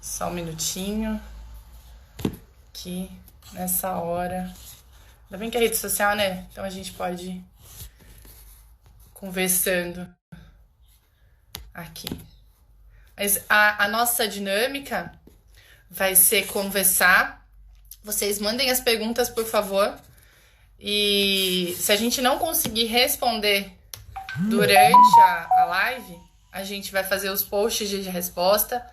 Só um minutinho. Aqui, nessa hora. Ainda bem que é rede social, né? Então a gente pode ir conversando aqui. Mas a nossa dinâmica vai ser conversar. Vocês mandem as perguntas, por favor. E se a gente não conseguir responder durante a live, a gente vai fazer os posts de resposta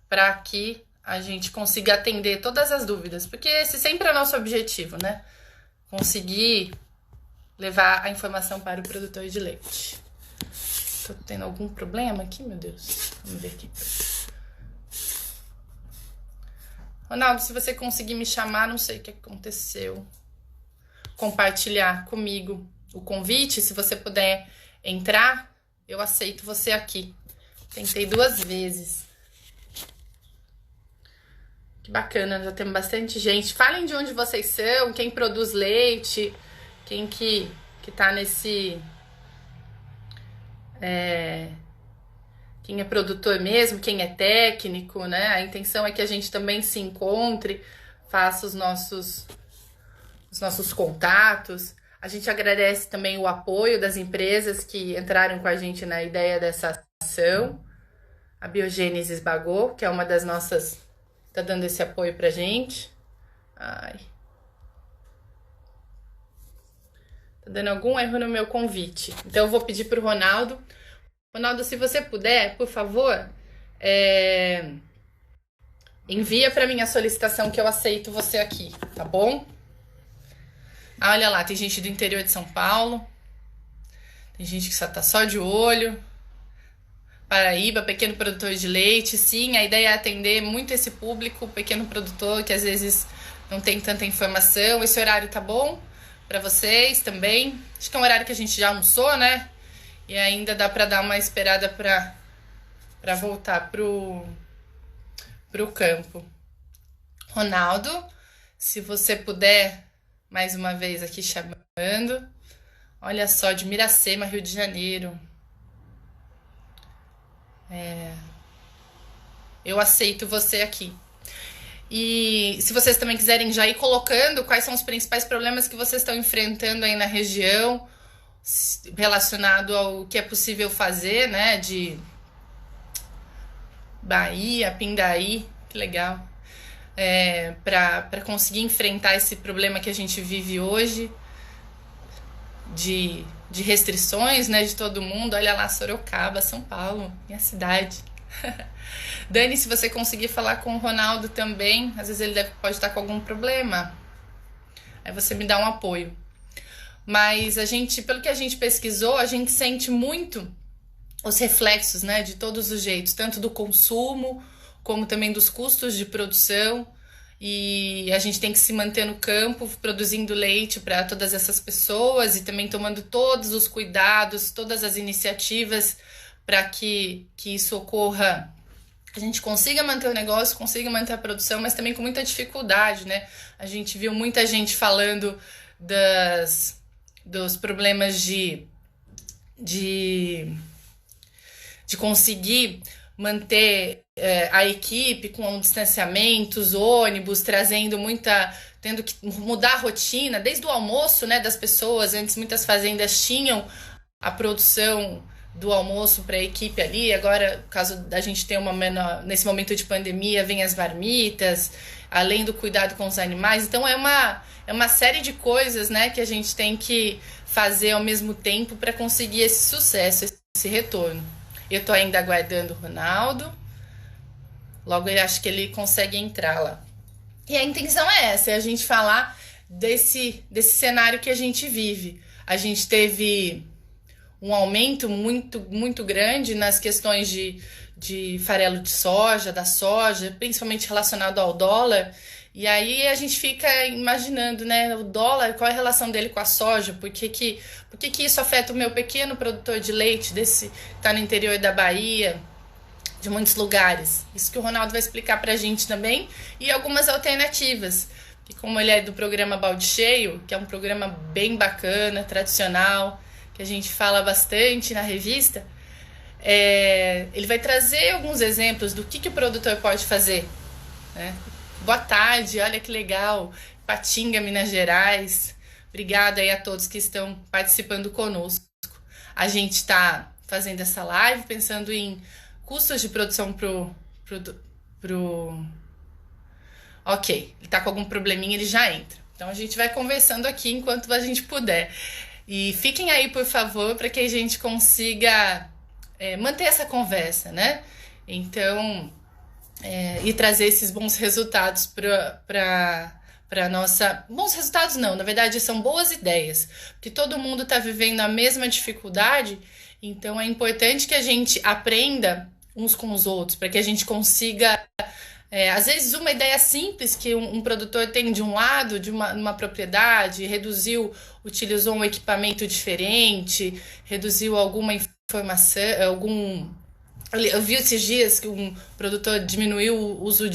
para que a gente consiga atender todas as dúvidas. Porque esse sempre é o nosso objetivo, né? Conseguir levar a informação para o produtor de leite. Tô tendo algum problema aqui, meu Deus? Vamos ver aqui. Ronaldo, se você conseguir me chamar, não sei o que aconteceu. Compartilhar comigo o convite, se você puder entrar, eu aceito você aqui. Tentei 2 vezes. Que bacana, já temos bastante gente. Falem de onde vocês são, quem produz leite, quem que tá nesse... quem é produtor mesmo, quem é técnico, né? A intenção é que a gente também se encontre, faça os nossos contatos. A gente agradece também o apoio das empresas que entraram com a gente na ideia dessa ação. A Biogênesis Bagô, que é uma das nossas... tá dando esse apoio pra gente. Ai. Tá dando algum erro no meu convite. Então eu vou pedir pro Ronaldo. Ronaldo, se você puder, por favor, envia pra mim a solicitação que eu aceito você aqui, tá bom? Ah, olha lá, tem gente do interior de São Paulo. Tem gente que tá só de olho. Paraíba, pequeno produtor de leite. Sim, a ideia é atender muito esse público, pequeno produtor, que às vezes não tem tanta informação. Esse horário tá bom pra vocês também? Acho que é um horário que a gente já almoçou, né? E ainda dá pra dar uma esperada pra voltar pro campo. Ronaldo, se você puder, mais uma vez aqui chamando. Olha só, de Miracema, Rio de Janeiro. Eu aceito você aqui. E se vocês também quiserem já ir colocando quais são os principais problemas que vocês estão enfrentando aí na região, relacionado ao que é possível fazer, né? De Bahia, Pindaí, que legal. Para conseguir enfrentar esse problema que a gente vive hoje, de restrições, né, de todo mundo. Olha lá, Sorocaba, São Paulo, minha cidade. Dani, se você conseguir falar com o Ronaldo também, às vezes ele pode estar com algum problema, aí você me dá um apoio. Mas a gente, pelo que a gente pesquisou, a gente sente muito os reflexos, né, de todos os jeitos, tanto do consumo, como também dos custos de produção. E a gente tem que se manter no campo, produzindo leite para todas essas pessoas e também tomando todos os cuidados, todas as iniciativas para que isso ocorra. A gente consiga manter o negócio, consiga manter a produção, mas também com muita dificuldade, né? A gente viu muita gente falando dos problemas de conseguir manter a equipe com distanciamentos, ônibus, tendo que mudar a rotina, desde o almoço, né, das pessoas. Antes muitas fazendas tinham a produção do almoço para a equipe ali, agora, caso da gente ter nesse momento de pandemia, vem as marmitas, além do cuidado com os animais. Então é uma série de coisas, né, que a gente tem que fazer ao mesmo tempo para conseguir esse sucesso, esse retorno. Eu tô ainda aguardando o Ronaldo. Logo eu acho que ele consegue entrar lá. E a intenção é essa, é a gente falar desse cenário que a gente vive. A gente teve um aumento muito, muito grande nas questões de farelo de soja, da soja, principalmente relacionado ao dólar. E aí a gente fica imaginando, né, o dólar, qual é a relação dele com a soja? Por que isso afeta o meu pequeno produtor de leite, desse que tá no interior da Bahia, de muitos lugares? Isso que o Ronaldo vai explicar pra gente também, e algumas alternativas. E como ele é do programa Balde Cheio, que é um programa bem bacana, tradicional, que a gente fala bastante na revista, Ele vai trazer alguns exemplos do que o produtor pode fazer, né? Boa tarde, olha que legal, Patinga, Minas Gerais. Obrigada aí a todos que estão participando conosco. A gente está fazendo essa live pensando em custos de produção pro... Ok, ele está com algum probleminha, ele já entra. Então a gente vai conversando aqui enquanto a gente puder. E fiquem aí, por favor, para que a gente consiga manter essa conversa, né? Então, e trazer esses bons resultados para nossa... Bons resultados não, na verdade são boas ideias, porque todo mundo está vivendo a mesma dificuldade, então é importante que a gente aprenda uns com os outros, para que a gente consiga... às vezes uma ideia simples que um produtor tem de um lado, de uma propriedade, utilizou um equipamento diferente, reduziu alguma informação, eu vi esses dias que um produtor diminuiu o uso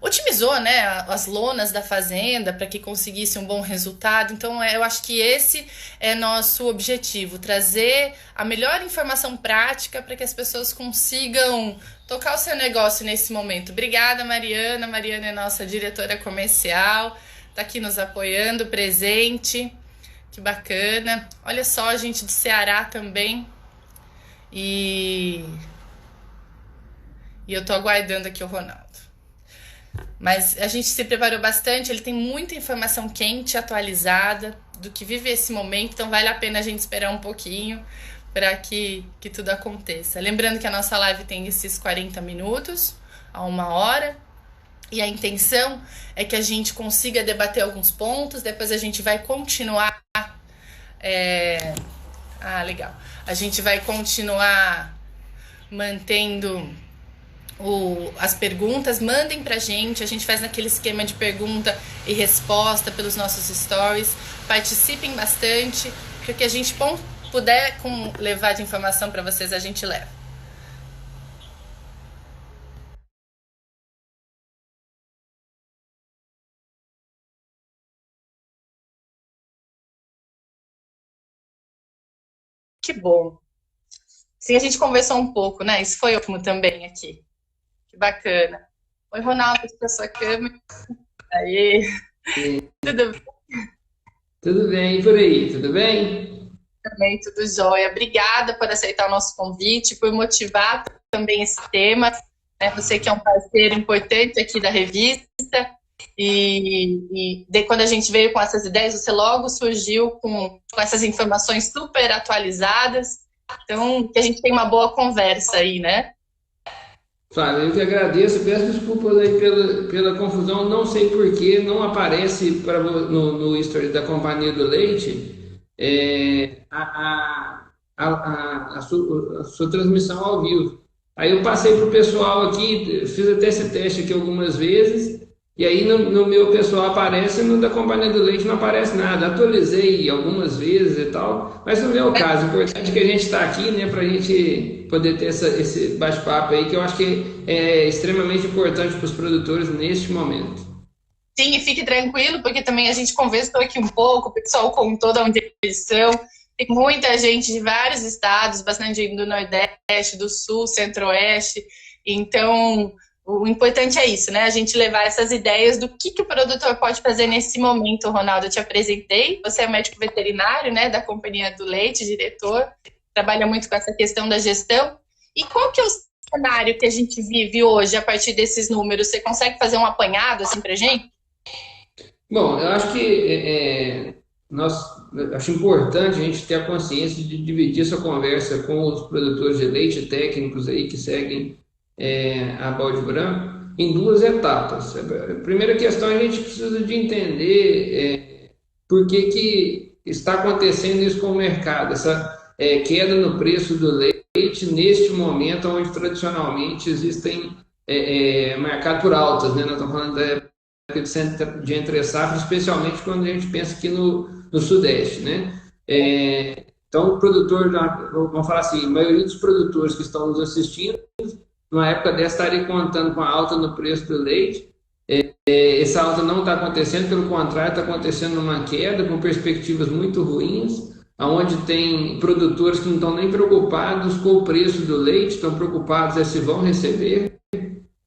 otimizou, né, as lonas da fazenda para que conseguisse um bom resultado. Então, eu acho que esse é nosso objetivo, trazer a melhor informação prática para que as pessoas consigam tocar o seu negócio nesse momento. Obrigada, Mariana. Mariana é nossa diretora comercial, está aqui nos apoiando, presente. Que bacana. Olha só, gente de Ceará também. E eu tô aguardando aqui o Ronaldo. Mas a gente se preparou bastante, ele tem muita informação quente, atualizada, do que vive esse momento, então vale a pena a gente esperar um pouquinho para que tudo aconteça. Lembrando que a nossa live tem esses 40 minutos a 1 hora, e a intenção é que a gente consiga debater alguns pontos, depois a gente vai continuar... legal. A gente vai continuar mantendo as perguntas. Mandem pra gente, a gente faz naquele esquema de pergunta e resposta pelos nossos stories. Participem bastante, porque o que a gente puder levar de informação para vocês, a gente leva. Que bom. Sim, a gente conversou um pouco, né? Isso foi ótimo também aqui. Que bacana. Oi, Ronaldo, para sua câmera. Aí. Tudo bem? Tudo bem, e por aí, tudo bem? Também, tudo jóia. Obrigada por aceitar o nosso convite, por motivar também esse tema. Né? Você que é um parceiro importante aqui da revista. Quando a gente veio com essas ideias, você logo surgiu com essas informações super atualizadas. Então, que a gente tem uma boa conversa aí, né? Flávio, eu que agradeço, peço desculpas aí pela confusão, não sei por que não aparece no history da Companhia do Leite a sua transmissão ao vivo. Aí eu passei para o pessoal aqui, fiz até esse teste aqui algumas vezes, e aí no meu pessoal aparece, no da Companhia do Leite não aparece nada. Atualizei algumas vezes e tal, mas não é o caso. O importante é que a gente está aqui, né, para a gente poder ter esse bate-papo aí, que eu acho que é extremamente importante para os produtores neste momento. Sim, e fique tranquilo, porque também a gente conversou aqui um pouco, o pessoal contou da onde eles são. Tem muita gente de vários estados, bastante gente do Nordeste, do Sul, Centro-Oeste. Então, o importante é isso, né? A gente levar essas ideias do que o produtor pode fazer nesse momento. Ronaldo, eu te apresentei. Você é médico veterinário, né, da Companhia do Leite, diretor. Trabalha muito com essa questão da gestão. E qual que é o cenário que a gente vive hoje a partir desses números? Você consegue fazer um apanhado assim pra gente? Bom, eu acho que acho importante a gente ter a consciência de dividir essa conversa com os produtores de leite técnicos aí que seguem a balde branco em duas etapas. A primeira questão, a gente precisa de entender por que está acontecendo isso com o mercado, essa queda no preço do leite neste momento onde tradicionalmente existem mercado por altas, né? Nós estamos falando da época de entre safra, especialmente quando a gente pensa aqui no Sudeste, né? Então, o produtor, vamos falar assim, a maioria dos produtores que estão nos assistindo, numa época dessa, estaria contando com a alta no preço do leite. Essa alta não está acontecendo, pelo contrário, está acontecendo uma queda com perspectivas muito ruins, onde tem produtores que não estão nem preocupados com o preço do leite, estão preocupados se vão receber,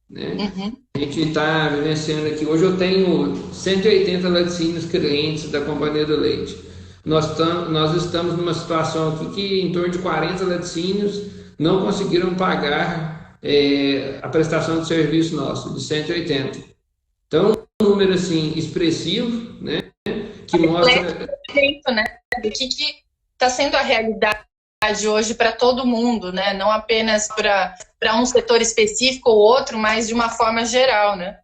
né? Uhum. A gente está vivenciando aqui. Hoje eu tenho 180 laticínios clientes da Companhia do Leite. Nós estamos numa situação aqui que em torno de 40 laticínios não conseguiram pagar a prestação de serviço nosso, de 180. Então, um número assim expressivo, né, que mostra Né, do que está sendo a realidade hoje para todo mundo, né? Não apenas para um setor específico ou outro, mas de uma forma geral, né?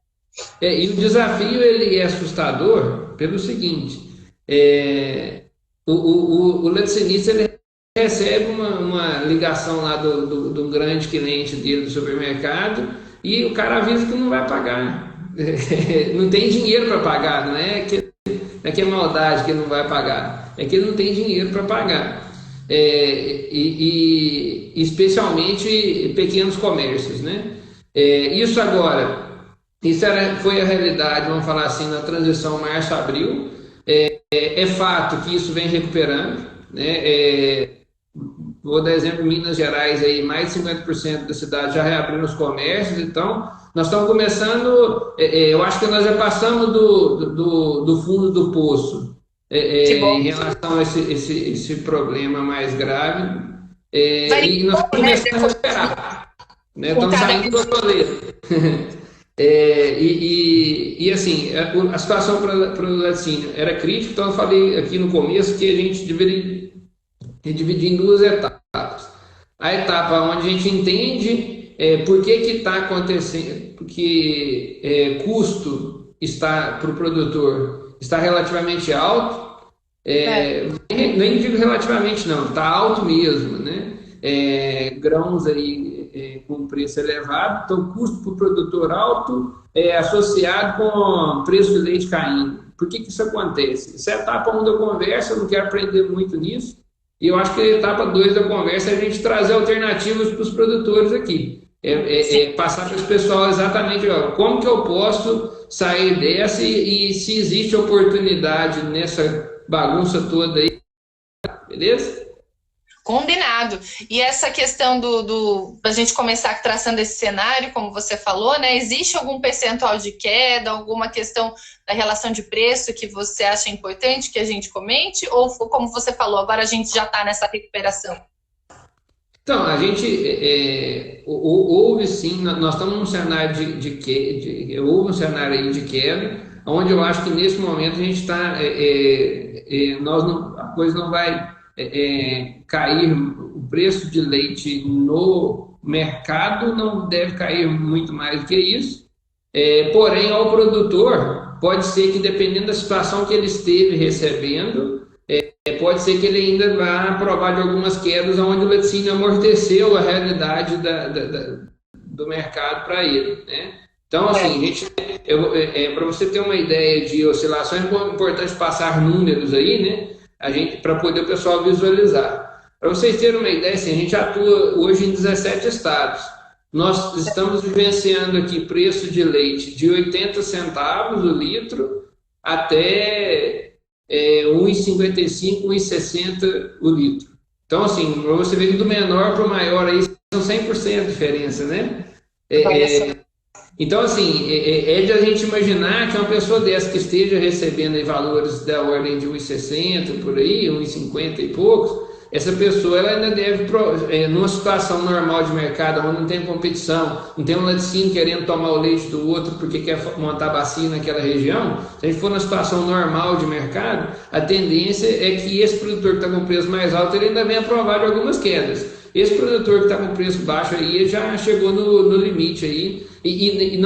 E o desafio ele é assustador pelo seguinte: o laticínio ele recebe uma ligação lá de um grande cliente dele do supermercado e o cara avisa que não vai pagar. Não tem dinheiro para pagar, não é que é maldade que ele não vai pagar, é que ele não tem dinheiro para pagar. E especialmente pequenos comércios, né? Isso agora, foi a realidade, vamos falar assim, na transição março-abril. É fato que isso vem recuperando, né? Vou dar exemplo, Minas Gerais, aí, mais de 50% da cidade já reabriram os comércios, então nós estamos começando, eu acho que nós já passamos do fundo do poço em relação a esse problema mais grave, e nós estamos começando a recuperar, né? Estamos saindo do toledo. E assim, a situação para o laticínio era crítica, então eu falei aqui no começo que a gente deveria dividir em duas etapas. A etapa onde a gente entende por que está acontecendo, porque custo está para o produtor está relativamente alto, nem digo relativamente não, está alto mesmo, né? Grãos aí com preço elevado, então custo para o produtor alto associado com preço de leite caindo. Por que isso acontece? Essa é a etapa 1 da conversa, eu não quero aprender muito nisso, e eu acho que a etapa 2 da conversa é a gente trazer alternativas para os produtores aqui. Passar para os pessoal exatamente como que eu posso sair dessa e se existe oportunidade nessa bagunça toda aí, beleza? Combinado. E essa questão da gente começar traçando esse cenário, como você falou, né? Existe algum percentual de queda, alguma questão da relação de preço que você acha importante que a gente comente? Ou, como você falou, agora a gente já está nessa recuperação? Então, a gente houve sim, nós estamos num cenário houve um cenário aí de queda, onde eu acho que nesse momento a gente está, a coisa não vai cair, o preço de leite no mercado não deve cair muito mais do que isso, porém ao produtor pode ser que dependendo da situação que ele esteve recebendo, pode ser que ele ainda vá provar de algumas quedas onde o laticínio amorteceu a realidade do mercado para ele, né? Então, assim, para você ter uma ideia de oscilações, é importante passar números aí, né? Para poder o pessoal visualizar. Para vocês terem uma ideia, assim, a gente atua hoje em 17 estados. Nós estamos vivenciando aqui preço de leite de 80 centavos o litro até 1,55, 1,60 o litro. Então, assim, para você ver que do menor para o maior aí são 100% de diferença, né? Então, assim, de a gente imaginar que uma pessoa dessa que esteja recebendo aí valores da ordem de 1,60 por aí, 1,50 e poucos, essa pessoa ela ainda deve, numa situação normal de mercado, onde não tem competição, não tem um laticínio querendo tomar o leite do outro porque quer montar bacia naquela região, se a gente for numa situação normal de mercado, a tendência é que esse produtor que está com preço mais alto, ele ainda venha provar de algumas quedas. Esse produtor que está com preço baixo aí, já chegou no limite aí, e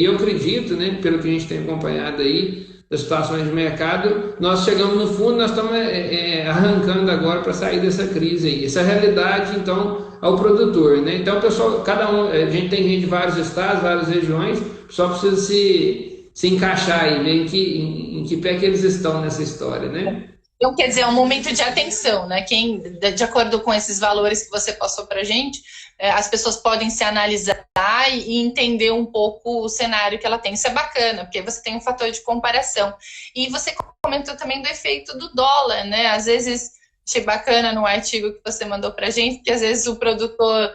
eu acredito, né, pelo que a gente tem acompanhado aí, das situações de mercado, nós chegamos no fundo, nós estamos arrancando agora para sair dessa crise aí. Essa é a realidade, então, ao produtor, né? Então, pessoal, a gente tem gente de vários estados, várias regiões, só precisa se encaixar aí, ver em que pé que eles estão nessa história, né? Então, quer dizer, é um momento de atenção, né? De acordo com esses valores que você passou para a gente, as pessoas podem se analisar e entender um pouco o cenário que ela tem. Isso é bacana, porque você tem um fator de comparação. E você comentou também do efeito do dólar, né? Às vezes, achei bacana no artigo que você mandou para a gente, que às vezes o produtor,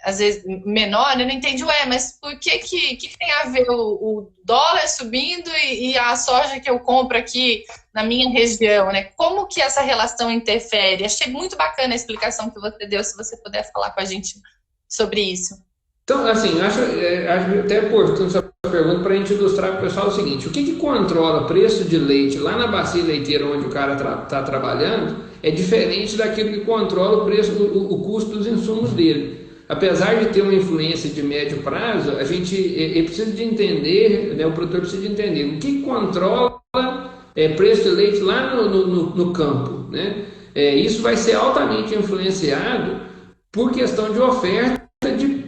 às vezes menor, né, não entende, mas por que tem a ver o dólar subindo e a soja que eu compro aqui na minha região, né? Como que essa relação interfere? Achei muito bacana a explicação que você deu, se você puder falar com a gente sobre isso. Então, assim, acho até oportuno essa pergunta para a gente ilustrar para o pessoal o seguinte: o que controla o preço de leite lá na bacia leiteira onde o cara está trabalhando é diferente daquilo que controla o preço, o custo dos insumos dele. Apesar de ter uma influência de médio prazo, a gente precisa de entender, né, o produtor precisa de entender o que controla preço de leite lá no campo, né? Isso vai ser altamente influenciado por questão de oferta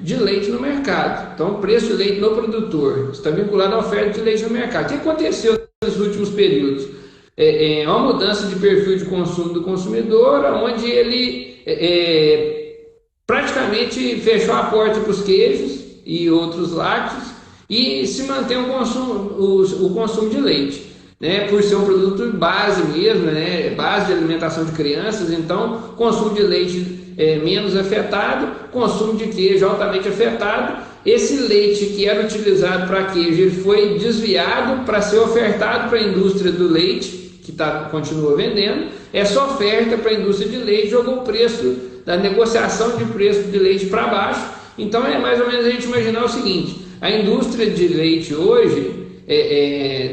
de leite no mercado. Então, o preço de leite no produtor está vinculado à oferta de leite no mercado. O que aconteceu nos últimos períodos? Uma mudança de perfil de consumo do consumidor, onde ele praticamente fechou a porta para os queijos e outros lácteos e se mantém o consumo de leite, né, por ser um produto base mesmo, né, base de alimentação de crianças. Então, consumo de leite menos afetado, consumo de queijo altamente afetado. Esse leite que era utilizado para queijo, ele foi desviado para ser ofertado para a indústria do leite, que continua vendendo. Essa oferta para a indústria de leite jogou o preço da negociação de preço de leite para baixo. Então é mais ou menos a gente imaginar o seguinte: a indústria de leite hoje,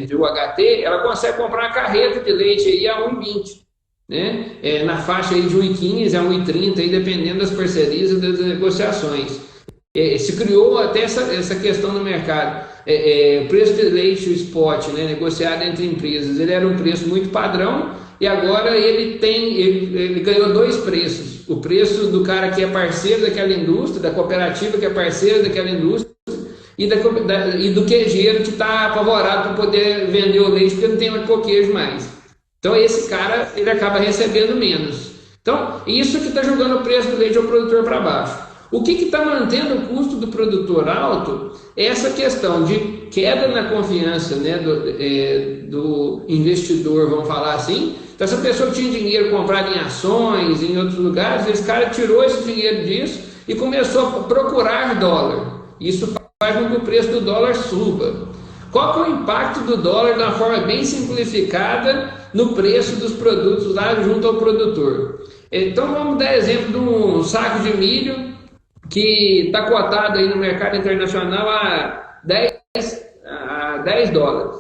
de UHT, ela consegue comprar uma carreta de leite aí a 1,20, né? Na faixa aí de 1,15 a 1,30, aí, dependendo das parcerias e das negociações. Se criou até essa questão no mercado. O preço de leite, o spot, né, negociado entre empresas, ele era um preço muito padrão, e agora ele ganhou dois preços: o preço do cara que é parceiro daquela indústria, da cooperativa que é parceira daquela indústria, e do queijeiro que está apavorado para poder vender o leite porque não tem mais queijo mais. Então esse cara, ele acaba recebendo menos. Então isso que está jogando o preço do leite ao produtor para baixo. O que está mantendo o custo do produtor alto é essa questão de queda na confiança, né, do investidor, vamos falar assim. Então, essa pessoa que tinha dinheiro comprado em ações, em outros lugares, esse cara tirou esse dinheiro disso e começou a procurar dólar. Isso faz com que o preço do dólar suba. Qual que é o impacto do dólar, de uma forma bem simplificada, no preço dos produtos lá junto ao produtor? Então, vamos dar exemplo de um saco de milho que está cotado aí no mercado internacional a 10 dólares.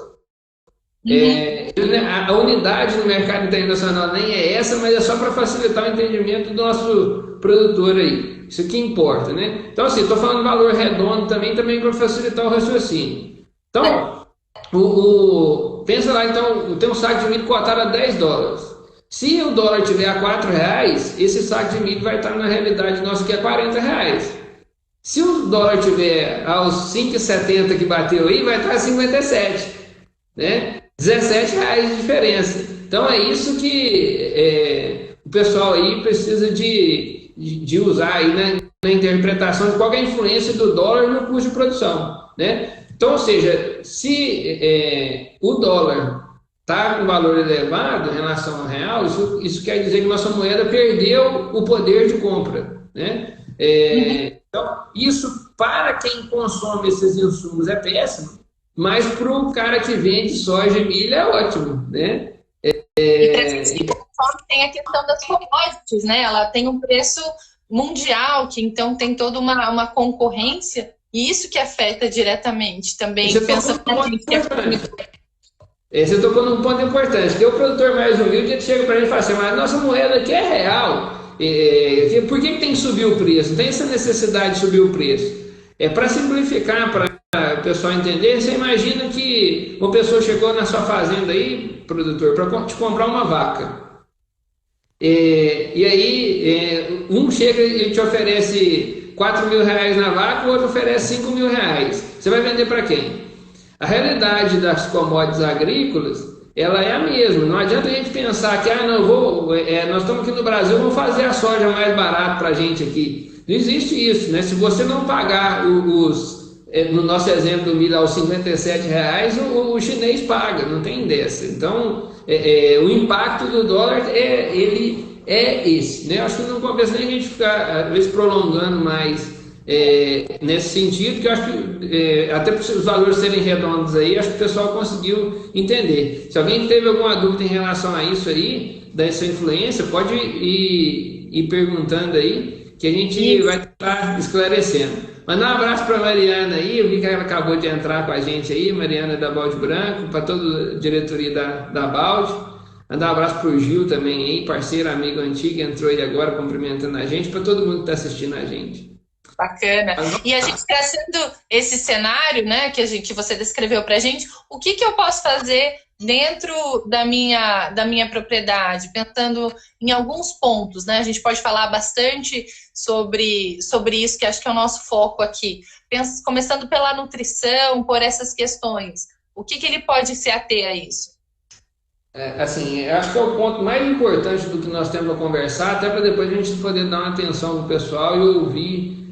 A unidade no mercado internacional nem é essa, mas é só para facilitar o entendimento do nosso produtor aí. Isso que importa, né? Então, assim, estou falando valor redondo também para facilitar o raciocínio. Então, pensa lá, então, tem um saco de milho cotado a 10 dólares. Se o dólar estiver a R$4, esse saco de milho vai estar na realidade nossa que é R$40. Se o dólar estiver aos 5,70 que bateu aí, vai estar a 57, né? R$17 de diferença. Então é isso que o pessoal aí precisa de usar aí, né, na interpretação de qual é a influência do dólar no custo de produção, né? Então, ou seja, se o dólar está com valor elevado em relação ao real, isso quer dizer que nossa moeda perdeu o poder de compra, né? Então, isso para quem consome esses insumos é péssimo, mas para o cara que vende soja e milho é ótimo, né? E para quem consome tem a questão das commodities, né? Ela tem um preço mundial, que então tem toda uma concorrência, e isso que afeta diretamente também. Você tocou num ponto importante, que o produtor mais humilde, ele chega para ele e fala assim: mas nossa moeda aqui é real, por que tem que subir o preço? Tem essa necessidade de subir o preço. Para simplificar, para o pessoal entender, você imagina que uma pessoa chegou na sua fazenda aí, produtor, para te comprar uma vaca. E aí, um chega e te oferece R$4.000 na vaca, o outro oferece R$5.000. Você vai vender para quem? A realidade das commodities agrícolas, ela é a mesma. Não adianta a gente pensar que nós estamos aqui no Brasil, vamos fazer a soja mais barata para a gente aqui. Não existe isso, né? Se você não pagar no nosso exemplo do milho aos R$ 57, o chinês paga, não tem dessa. Então, o impacto do dólar ele é esse, né? Acho que não compensa nem a gente ficar, às vezes, prolongando mais nesse sentido, que eu acho que, até por os valores serem redondos aí, acho que o pessoal conseguiu entender. Se alguém teve alguma dúvida em relação a isso aí, dessa influência, pode ir perguntando aí, que a gente vai estar esclarecendo. Mandar um abraço para a Mariana aí, eu vi que ela acabou de entrar com a gente aí, Mariana da Balde Branco, para toda a diretoria da Balde. Mandar um abraço para o Gil também aí, parceiro, amigo antigo, entrou aí agora cumprimentando a gente, para todo mundo que está assistindo a gente. Bacana. E a gente traçando esse cenário, né, que você descreveu para a gente, o que eu posso fazer dentro da minha propriedade, pensando em alguns pontos, né? A gente pode falar bastante sobre isso, que acho que é o nosso foco aqui. Começando pela nutrição, por essas questões. O que ele pode se ater a isso? Assim, acho que é o ponto mais importante do que nós temos a conversar, até para depois a gente poder dar uma atenção pro pessoal e ouvir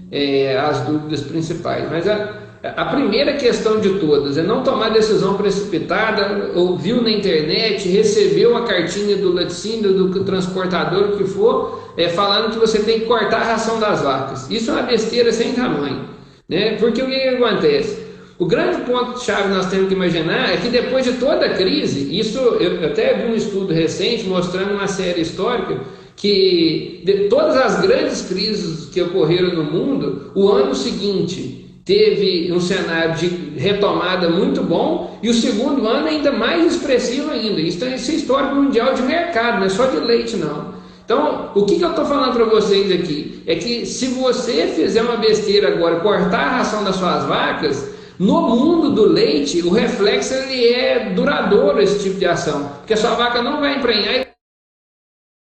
as dúvidas principais. Mas a primeira questão de todas é não tomar decisão precipitada, ouviu na internet, recebeu uma cartinha do laticínio, do transportador, o que for, falando que você tem que cortar a ração das vacas. Isso é uma besteira sem tamanho, né? Porque o que acontece? O grande ponto-chave que nós temos que imaginar é que depois de toda a crise, isso eu até vi um estudo recente mostrando uma série histórica, que de todas as grandes crises que ocorreram no mundo, o ano seguinte teve um cenário de retomada muito bom e o segundo ano ainda mais expressivo ainda. Isso é histórico mundial de mercado, não é só de leite não. Então, o que eu estou falando para vocês aqui é que se você fizer uma besteira agora, cortar a ração das suas vacas, no mundo do leite, o reflexo ele é duradouro, esse tipo de ação, porque a sua vaca não vai emprenhar.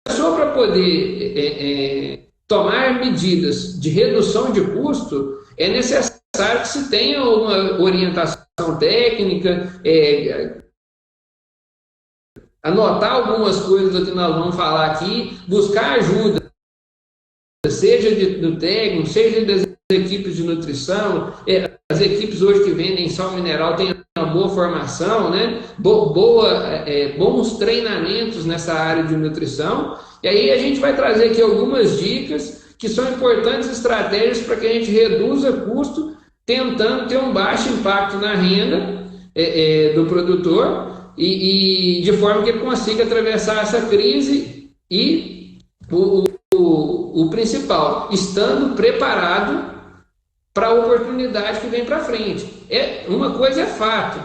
Só para poder tomar medidas de redução de custo, é necessário que se tenha uma orientação técnica, anotar algumas coisas do que nós vamos falar aqui, buscar ajuda, seja do técnico, seja das equipes de nutrição. As equipes hoje que vendem sal mineral têm uma boa formação, né? Bons treinamentos nessa área de nutrição. E aí a gente vai trazer aqui algumas dicas que são importantes estratégias para que a gente reduza custo, tentando ter um baixo impacto na renda do produtor e de forma que ele consiga atravessar essa crise e o principal, estando preparado para a oportunidade que vem para frente. Uma coisa é fato.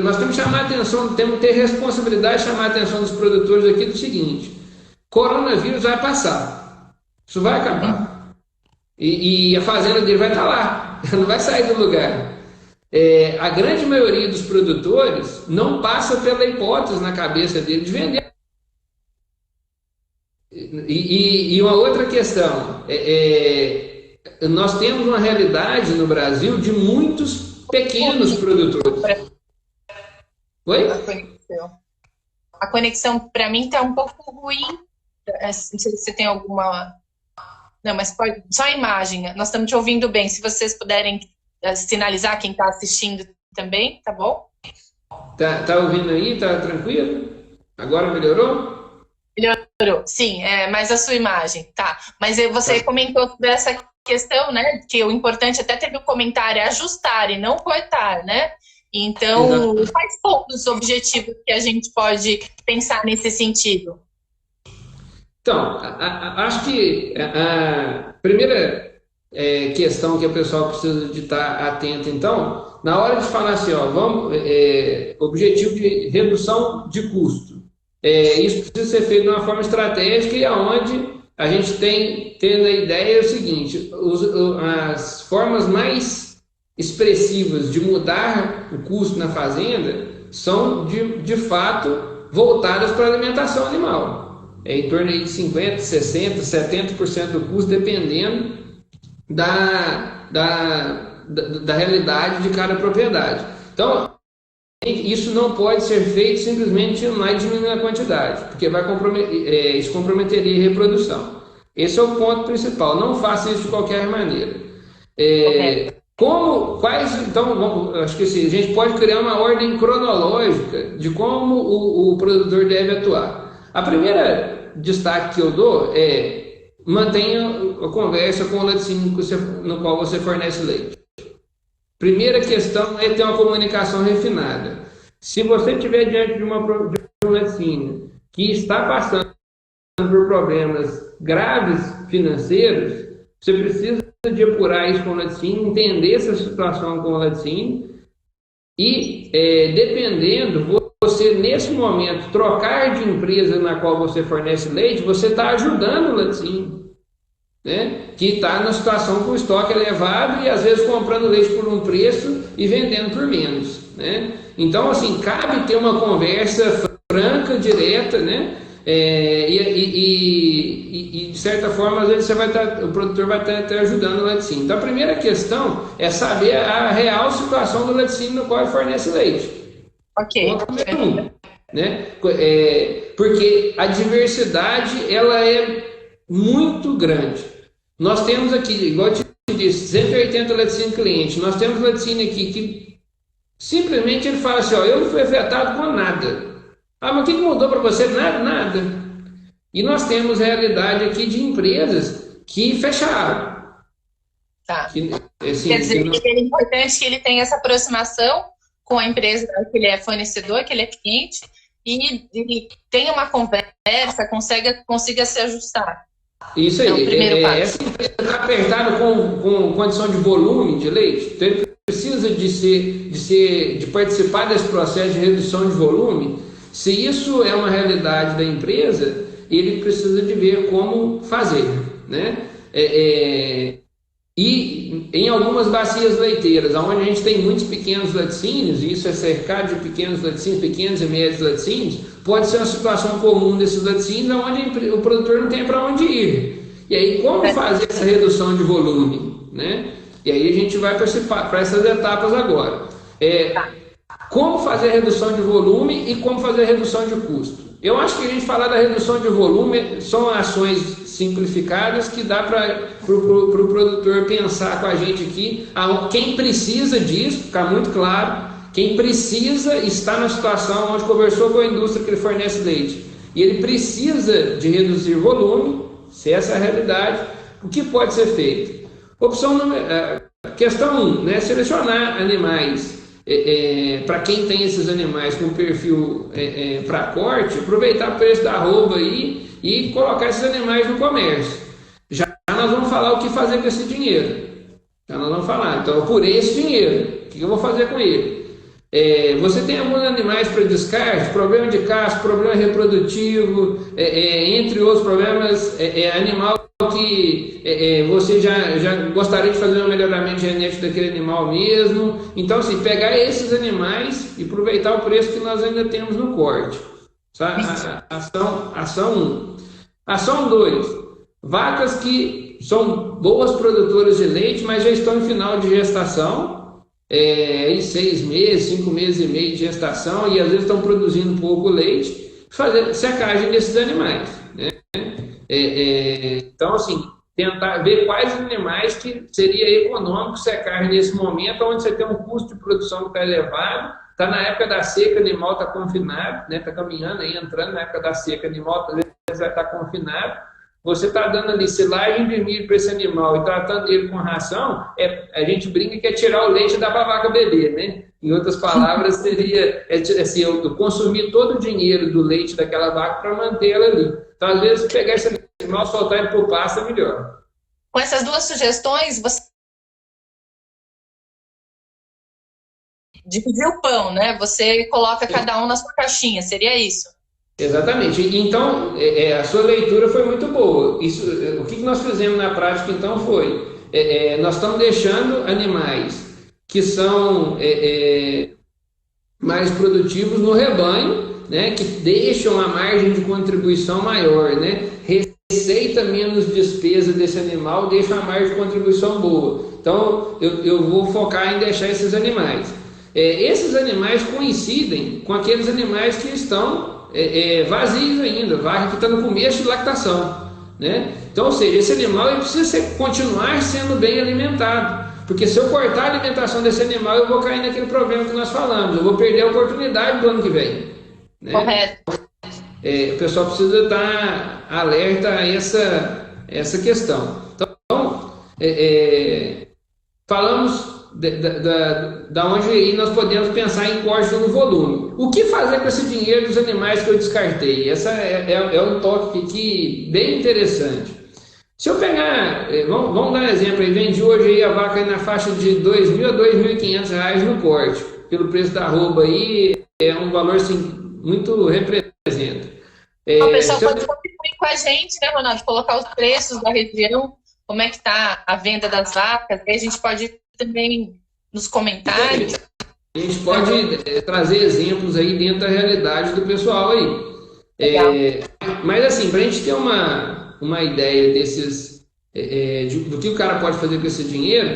Nós temos que chamar a atenção, temos que ter responsabilidade de chamar a atenção dos produtores aqui do seguinte: coronavírus vai passar, isso vai acabar. E a fazenda dele vai estar lá, não vai sair do lugar. A grande maioria dos produtores não passa pela hipótese na cabeça dele de vender. E uma outra questão, nós temos uma realidade no Brasil de muitos pequenos produtores. Oi? A conexão para mim está um pouco ruim. Não sei se você tem alguma... Não, mas pode... Só a imagem. Nós estamos te ouvindo bem. Se vocês puderem sinalizar quem está assistindo também, tá bom? Tá ouvindo aí? Tá tranquilo? Agora melhorou? Melhorou, sim. Mas a sua imagem, tá. Mas você comentou sobre essa questão, né? Que o importante até ter no comentário é ajustar e não cortar, né? Então, quais pontos objetivos que a gente pode pensar nesse sentido? Então, acho que a primeira questão que o pessoal precisa de estar atento, então, na hora de falar assim, ó, objetivo de redução de custo. Isso precisa ser feito de uma forma estratégica e aonde a gente tendo a ideia é o seguinte: as formas mais expressivas de mudar o custo na fazenda são, de fato, voltadas para a alimentação animal. Em torno de 50%, 60%, 70% do custo, dependendo da realidade de cada propriedade. Então, isso não pode ser feito simplesmente lá diminuindo a quantidade, porque isso comprometeria a reprodução. Esse é o ponto principal. Não faça isso de qualquer maneira. Correto. Então, acho que assim, a gente pode criar uma ordem cronológica de como o produtor deve atuar. A primeira destaque que eu dou é mantenha a conversa com o laticínio no qual você fornece leite. Primeira questão é ter uma comunicação refinada. Se você estiver diante de um laticínio que está passando por problemas graves financeiros, você precisa de apurar isso com o laticínio, entender essa situação com o laticínio e, dependendo, você nesse momento trocar de empresa na qual você fornece leite, você está ajudando o laticínio, né? Que está na situação com estoque elevado e às vezes comprando leite por um preço e vendendo por menos, né? Então, assim, cabe ter uma conversa franca, direta, né? De certa forma, às vezes o produtor vai estar ajudando o laticínio. Então, a primeira questão é saber a real situação do laticínio no qual ele fornece leite. Ok. Ponto número um, né? Porque a diversidade ela é muito grande. Nós temos aqui, igual eu te disse, 180 laticínios clientes. Nós temos laticínio aqui que simplesmente ele fala assim, ó, eu não fui afetado com nada. Ah, mas o que mudou para você? Nada, nada. E nós temos realidade aqui de empresas que fecharam. Tá. Assim, quer dizer, é importante que ele tenha essa aproximação com a empresa que ele é fornecedor, que ele é cliente, e tenha uma conversa, consiga se ajustar. Isso aí. É o primeiro passo. Essa empresa está apertada com condição de volume de leite, então ele precisa de participar desse processo de redução de volume. Se isso é uma realidade da empresa, ele precisa de ver como fazer, né? E em algumas bacias leiteiras, onde a gente tem muitos pequenos laticínios, e isso é cercado de pequenos laticínios, pequenos e médios laticínios, pode ser uma situação comum desses laticínios, onde o produtor não tem para onde ir. E aí, como fazer essa redução de volume, né? E aí a gente vai para essas etapas agora. Como fazer a redução de volume e como fazer a redução de custo. Eu acho que a gente falar da redução de volume são ações simplificadas que dá para o produtor pensar com a gente aqui. Quem precisa disso, ficar muito claro, quem precisa está na situação onde conversou com a indústria que ele fornece leite e ele precisa de reduzir volume, se essa é a realidade, o que pode ser feito? Questão 1, né, selecionar animais. Para quem tem esses animais com perfil para corte, aproveitar o preço da arroba aí e colocar esses animais no comércio. Já nós vamos falar o que fazer com esse dinheiro. Já nós vamos falar, então eu apurei esse dinheiro, o que eu vou fazer com ele? Você tem alguns animais para descarte, problema de casco, problema reprodutivo, entre outros problemas, animal que você já gostaria de fazer um melhoramento genético daquele animal mesmo. Então, assim, pegar esses animais e aproveitar o preço que nós ainda temos no corte. Ação 1. Ação 2. Vacas que são boas produtoras de leite, mas já estão em final de gestação. Em 6 meses, 5 meses e meio de gestação, e às vezes estão produzindo pouco leite, fazer secagem desses animais, né? Então, assim, tentar ver quais animais que seria econômico secar nesse momento, onde você tem um custo de produção que está elevado, está na época da seca, o animal está confinado, né? Está caminhando aí, entrando na época da seca, o animal às vezes vai estar confinado. Você está dando ali silagem de milho para esse animal e tratando ele com ração, a gente brinca que é tirar o leite da vaca beber, né? Em outras palavras, seria assim, eu consumir todo o dinheiro do leite daquela vaca para manter ela ali. Então, às vezes, pegar esse animal, soltar ele para o pasto é melhor. Com essas duas sugestões, você dividir o pão, né? Você coloca cada um na sua caixinha, seria isso? Exatamente. Então, a sua leitura foi muito boa. O que nós fizemos na prática, então, foi... nós estamos deixando animais que são mais produtivos no rebanho, né, que deixam a margem de contribuição maior, né? Receita menos despesa desse animal deixa a margem de contribuição boa. Então, eu vou focar em deixar esses animais. Esses animais coincidem com aqueles animais que estão vazios ainda, vaca que está no começo de lactação, né? Então, ou seja, esse animal ele precisa continuar sendo bem alimentado. Porque se eu cortar a alimentação desse animal, eu vou cair naquele problema que nós falamos. Eu vou perder a oportunidade do ano que vem. Né? Correto. O pessoal precisa estar alerta a essa questão. Então, falamos da onde aí nós podemos pensar em corte no volume. O que fazer com esse dinheiro dos animais que eu descartei? Essa é um toque aqui bem interessante. Se eu pegar, vamos dar um exemplo aí, vendi hoje aí a vaca aí na faixa de R$2.000 a R$2.500 no corte, pelo preço da arroba aí, é um valor assim, muito representa. O pessoal pode contribuir com a gente, né, Ronaldo? Colocar os preços da região, como é que está a venda das vacas, aí a gente pode também nos comentários. A gente pode trazer exemplos aí dentro da realidade do pessoal aí. Mas assim, para a gente ter uma ideia desses do que o cara pode fazer com esse dinheiro,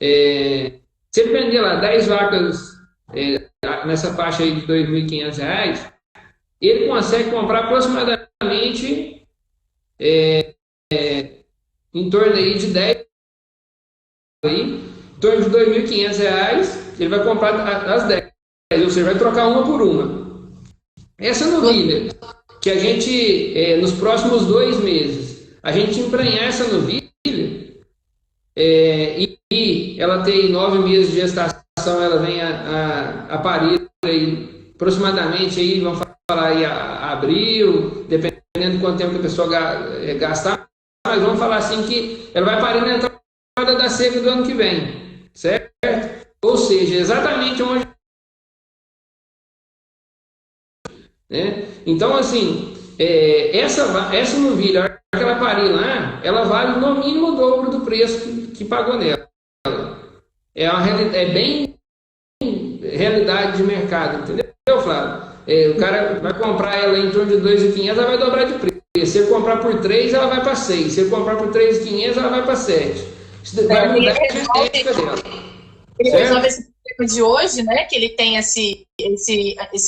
se ele vender lá 10 vacas nessa faixa aí de R$2.500, ele consegue comprar aproximadamente em torno aí de 10 aí, em torno de R$2.500, ele vai comprar as 10, ou seja, vai trocar uma por uma. Essa novilha, que a gente, nos próximos 2 meses, a gente emprenhar essa novilha, e ela tem 9 meses de gestação, ela vem a parir aí, aproximadamente, aí, vamos falar aí a abril, dependendo de quanto tempo que a pessoa gastar, mas vamos falar assim que ela vai parir na entrada da seca do ano que vem, certo? Ou seja, exatamente onde... Né? Então, assim, essa novilha, a hora que ela parir lá, ela vale no mínimo o dobro do preço que pagou nela. É bem realidade de mercado, entendeu, Flávio? O cara vai comprar ela em torno de 2.500, ela vai dobrar de preço. Se ele comprar por 3, ela vai para 6. Se ele comprar por 3.500, ela vai para 7. Isso vai mudar a genética dela. Ele resolve esse problema de hoje, né? Que ele tem esse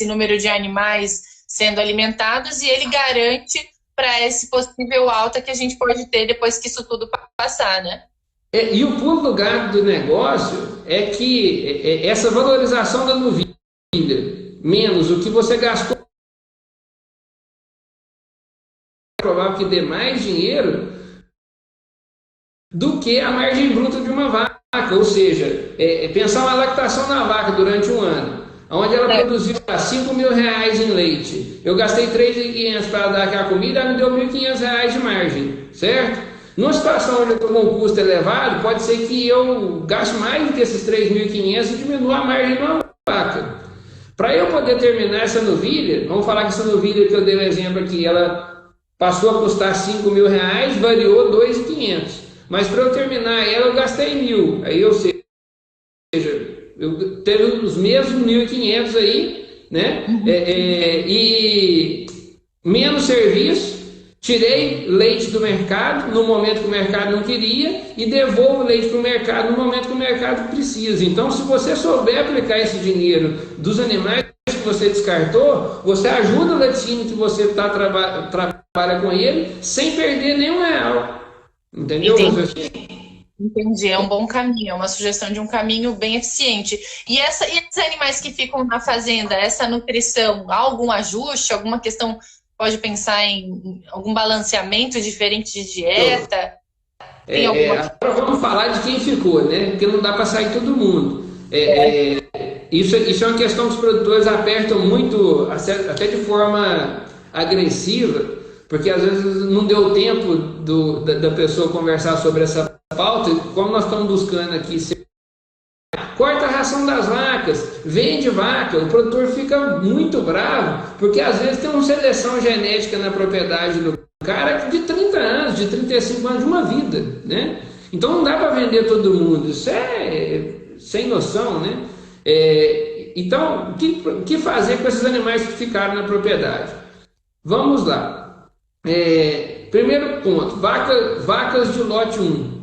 número de animais sendo alimentados e ele garante para esse possível alta que a gente pode ter depois que isso tudo passar, né? E o pulo do gato do negócio é que essa valorização da novilha menos o que você gastou, é provável que dê mais dinheiro do que a margem bruta de uma vaca. Ou seja, pensar uma lactação na vaca durante um ano, onde ela produziu R$5.000 em leite, eu gastei R$3.500 para dar aquela comida, ela me deu R$1.500 de margem, certo? Numa situação onde eu estou com um custo elevado, pode ser que eu gaste mais do que esses R$3.500 e diminua a margem de uma vaca. Para eu poder terminar essa novilha, vamos falar que essa novilha que eu dei o exemplo aqui, ela passou a custar R$5.000, variou R$2.500. Mas para eu terminar ela, eu gastei 1.000. Aí, ou seja, eu teve os mesmos 1.500 aí, né? E menos serviço, tirei leite do mercado no momento que o mercado não queria e devolvo leite para o mercado no momento que o mercado precisa. Então, se você souber aplicar esse dinheiro dos animais que você descartou, você ajuda o laticínio que você trabalha com ele sem perder nenhum real. Entendeu? Entendi, é um bom caminho, é uma sugestão de um caminho bem eficiente. E esses animais que ficam na fazenda, essa nutrição, há algum ajuste, alguma questão, pode pensar em algum balanceamento diferente de dieta? Agora vamos falar de quem ficou, né? Porque não dá para sair todo mundo. Isso é uma questão que os produtores apertam muito, até de forma agressiva, porque às vezes não deu tempo da pessoa conversar sobre essa pauta, como nós estamos buscando aqui, corta a ração das vacas, vende vaca, o produtor fica muito bravo, porque às vezes tem uma seleção genética na propriedade do cara de 30 anos, de 35 anos, de uma vida, né? Então não dá para vender todo mundo, isso é sem noção, né? Então, o que fazer com esses animais que ficaram na propriedade? Vamos lá. Primeiro ponto, vacas de lote 1.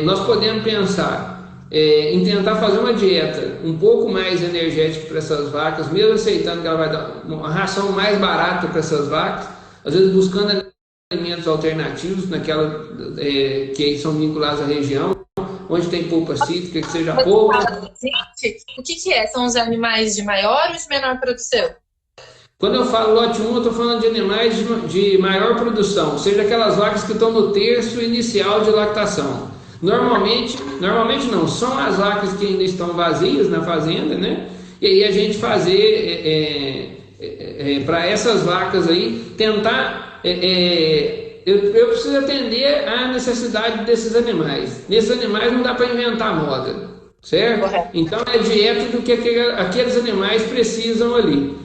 Nós podemos pensar em tentar fazer uma dieta um pouco mais energética para essas vacas, mesmo aceitando que ela vai dar uma ração mais barata para essas vacas, às vezes buscando alimentos alternativos, que são vinculados à região, onde tem polpa cítrica, que seja polpa. Gente, o que é? São os animais de maior ou de menor produção? Quando eu falo lote 1, eu estou falando de animais de maior produção, seja aquelas vacas que estão no terço inicial de lactação. Normalmente não, são as vacas que ainda estão vazias na fazenda, né? E aí a gente fazer para essas vacas aí, tentar. Eu preciso atender à necessidade desses animais. Nesses animais não dá para inventar moda, certo? Correto. Então é dieta do que aqueles animais precisam ali.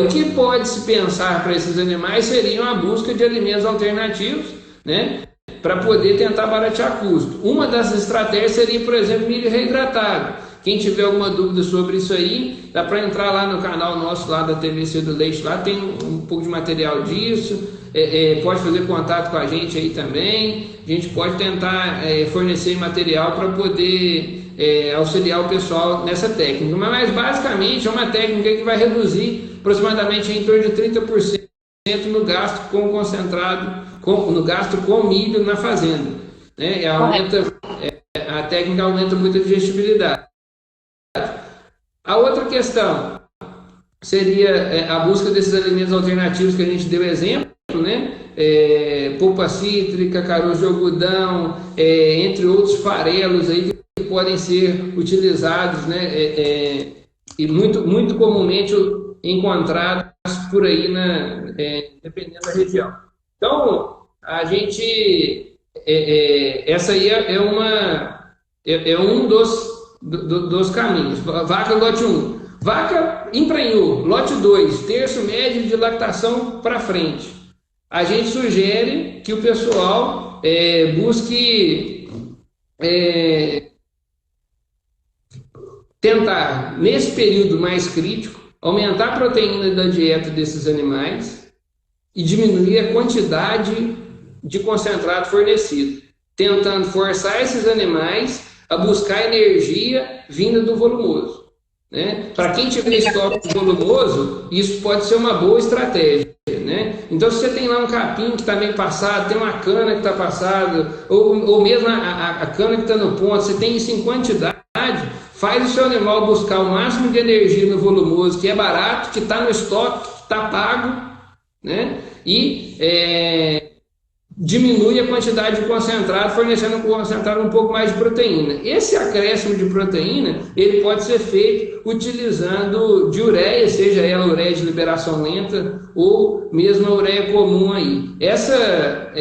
O que pode se pensar para esses animais seria a busca de alimentos alternativos, né? Para poder tentar baratear custo. Uma das estratégias seria, por exemplo, milho reidratado. Quem tiver alguma dúvida sobre isso aí, dá para entrar lá no canal nosso lá da TVC do Leite, lá tem um pouco de material disso, pode fazer contato com a gente aí também, a gente pode tentar fornecer material para poder auxiliar o pessoal nessa técnica, mas basicamente é uma técnica que vai reduzir aproximadamente em torno de 30% no gasto com concentrado, no gasto com milho na fazenda, né? A técnica aumenta muito a digestibilidade. A outra questão seria a busca desses alimentos alternativos que a gente deu exemplo, né? Polpa cítrica, caroço de algodão, entre outros farelos aí que podem ser utilizados, né? E muito comumente encontrados por aí, dependendo da região. Então, a gente, essa aí é um dos caminhos. Vaca lote 1. Vaca emprenhou, lote 2, terço médio de lactação para frente. A gente sugere que o pessoal busque tentar, nesse período mais crítico, aumentar a proteína da dieta desses animais e diminuir a quantidade de concentrado fornecido, tentando forçar esses animais a buscar energia vinda do volumoso, né? Para quem tiver estoque volumoso, isso pode ser uma boa estratégia, né? Então, se você tem lá um capim que está meio passado, tem uma cana que está passada, ou mesmo a cana que está no ponto, você tem isso em quantidade, faz o seu animal buscar o máximo de energia no volumoso, que é barato, que está no estoque, que está pago, né? E diminui a quantidade de concentrado, fornecendo um concentrado um pouco mais de proteína. Esse acréscimo de proteína, ele pode ser feito utilizando de ureia, seja ela ureia de liberação lenta ou mesmo a ureia comum aí. Essa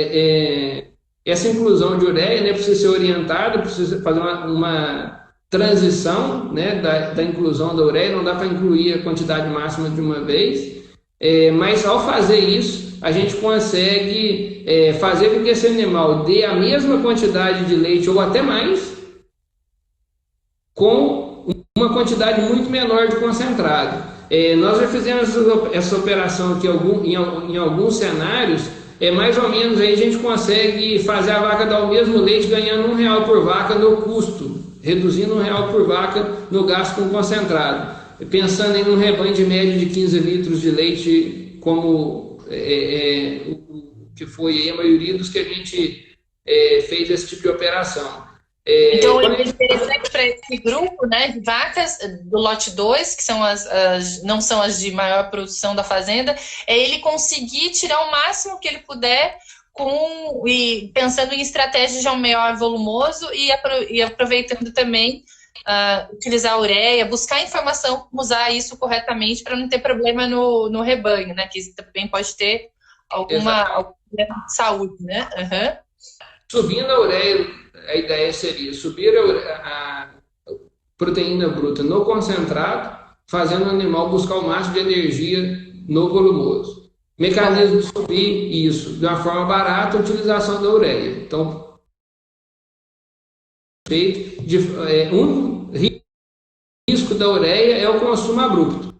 inclusão de ureia, né, precisa ser orientada, precisa fazer uma transição, né, da inclusão da ureia, não dá para incluir a quantidade máxima de uma vez, mas ao fazer isso, a gente consegue fazer com que esse animal dê a mesma quantidade de leite ou até mais, com uma quantidade muito menor de concentrado. Nós já fizemos essa operação aqui em alguns cenários, mais ou menos aí a gente consegue fazer a vaca dar o mesmo leite ganhando R$1 por vaca no custo, reduzindo R$1 por vaca no gasto com concentrado. Pensando em um rebanho de média de 15 litros de leite, como que foi a maioria dos que a gente fez esse tipo de operação. Então, o interessante para esse grupo, né, de vacas do lote 2, que são não são as de maior produção da fazenda, é ele conseguir tirar o máximo que ele puder e pensando em estratégias de um maior volumoso e aproveitando também utilizar a ureia, buscar informação como usar isso corretamente para não ter problema no rebanho, né? Que também pode ter alguma problema de saúde, né? Uhum. Subindo a ureia, a ideia seria subir a proteína bruta no concentrado, fazendo o animal buscar o máximo de energia no volumoso. Mecanismo de subir isso de uma forma barata, a utilização da ureia. Então, um risco da ureia é o consumo abrupto.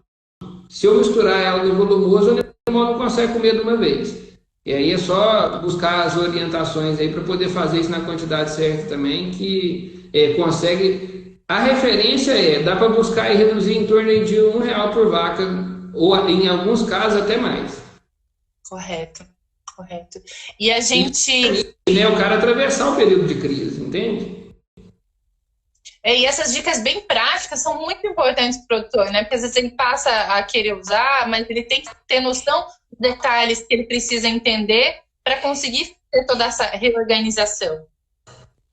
Se eu misturar ela no volumoso, o animal não consegue comer de uma vez. E aí é só buscar as orientações aí para poder fazer isso na quantidade certa também, que consegue. A referência dá para buscar e reduzir em torno de R$1 por vaca, ou em alguns casos até mais. Correto. Correto. E a gente... Né, o cara atravessar o período de crise, entende? E essas dicas bem práticas são muito importantes para o produtor, né? Porque às vezes ele passa a querer usar, mas ele tem que ter noção dos detalhes que ele precisa entender para conseguir ter toda essa reorganização.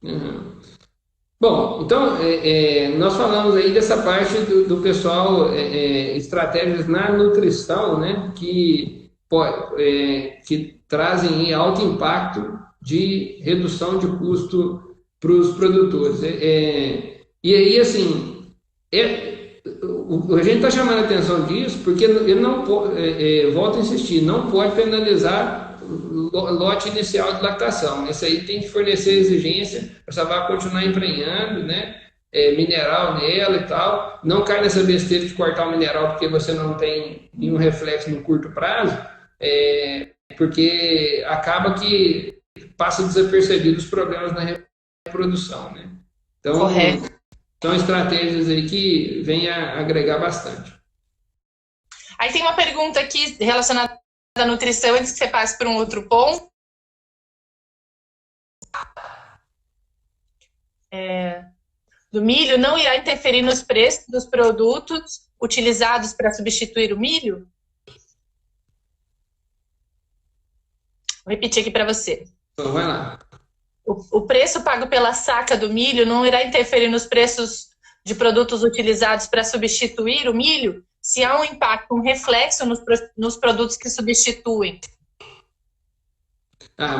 Uhum. Bom, então, nós falamos aí dessa parte do pessoal, estratégias na nutrição, né, que trazem alto impacto de redução de custo para os produtores. E aí, assim, a gente está chamando a atenção disso porque ele não volto a insistir, não pode penalizar lote inicial de lactação. Esse aí tem que fornecer exigência, essa vaca continuar emprenhando, né? Mineral nela e tal. Não cai nessa besteira de cortar o mineral porque você não tem nenhum reflexo no curto prazo, porque acaba que passa desapercebido os problemas na reprodução, né? Então, correto. São estratégias aí que vêm a agregar bastante. Aí tem uma pergunta aqui relacionada à nutrição, antes que você passe para um outro ponto. Do milho não irá interferir nos preços dos produtos utilizados para substituir o milho? Vou repetir aqui para você. Então, vai lá. O preço pago pela saca do milho não irá interferir nos preços de produtos utilizados para substituir o milho, se há um impacto, um reflexo nos produtos que substituem?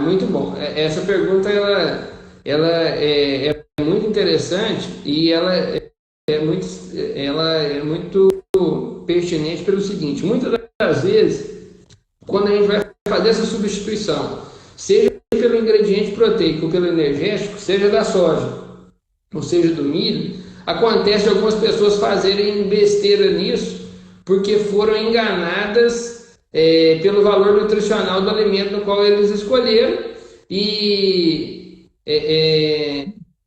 Muito bom. Essa pergunta ela é muito interessante e ela é muito pertinente pelo seguinte: muitas das vezes, quando a gente vai fazer essa substituição, seja pelo ingrediente proteico ou pelo energético, seja da soja ou seja do milho, acontece de algumas pessoas fazerem besteira nisso porque foram enganadas pelo valor nutricional do alimento no qual eles escolheram e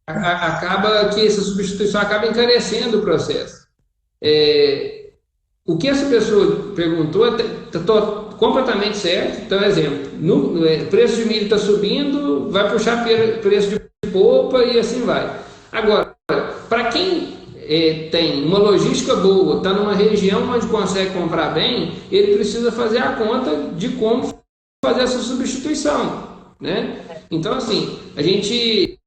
acaba que essa substituição acaba encarecendo o processo. O que essa pessoa perguntou está completamente certo. Então, exemplo, o preço de milho está subindo, vai puxar preço de polpa e assim vai. Agora, para quem tem uma logística boa, está numa região onde consegue comprar bem, ele precisa fazer a conta de como fazer essa substituição, né? Então, assim, a gente